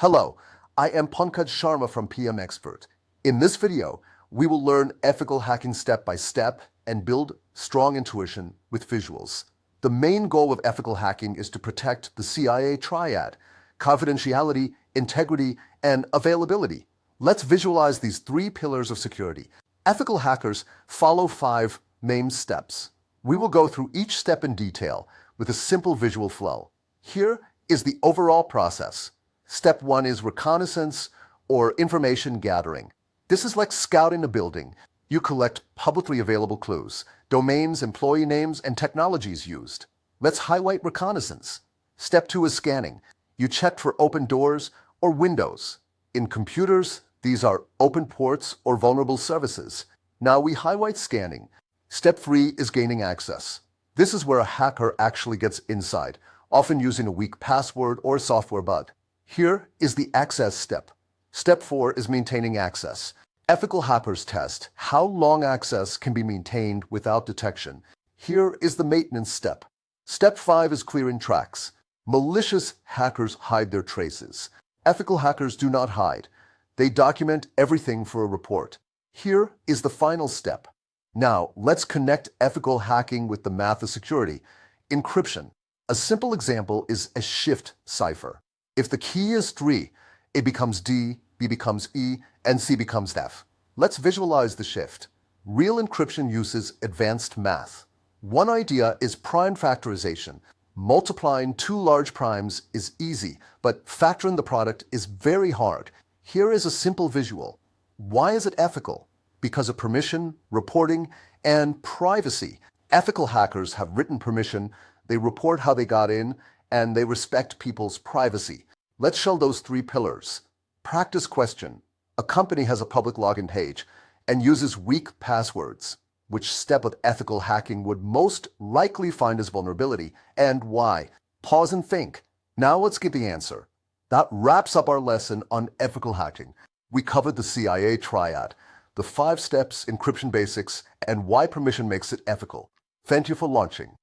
Hello, I am Pankaj Sharma from PM Expert. In this video, we will learn ethical hacking step by step and build strong intuition with visuals. The main goal of ethical hacking is to protect the CIA triad: confidentiality, integrity, and availability. Let's visualize these three pillars of security. Ethical hackers follow 5 main steps. We will go through each step in detail with a simple visual flow. Here is the overall process. Step 1 is reconnaissance or information gathering. This is like scouting a building. You collect publicly available clues, domains, employee names, and technologies used. Let's highlight reconnaissance. Step 2 is scanning. You check for open doors or windows. In computers, these are open ports or vulnerable services. Now we highlight scanning. Step 3 is gaining access. This is where a hacker actually gets inside, often using a weak password or software bug. Here is the access step. Step 4 is maintaining access. Ethical hackers test how long access can be maintained without detection. Here is the maintenance step. Step 5 is clearing tracks. Malicious hackers hide their traces. Ethical hackers do not hide. They document everything for a report. Here is the final step. Now, let's connect ethical hacking with the math of security. Encryption. A simple example is a shift cipher. If the key is 3, A becomes D, B becomes E, and C becomes F. Let's visualize the shift. Real encryption uses advanced math. One idea is prime factorization. Multiplying 2 large primes is easy, but factoring the product is very hard. Here is a simple visual. Why is it ethical? Because of permission, reporting, and privacy. Ethical hackers have written permission, they report how they got in, and they respect people's privacy. Let's show those 3 pillars. Practice question. A company has a public login page and uses weak passwords. Which step of ethical hacking would most likely find as vulnerability, and why? Pause and think. Now let's get the answer. That wraps up our lesson on ethical hacking. We covered the CIA triad, the 5 steps, encryption basics, and why permission makes it ethical. Thank you for watching.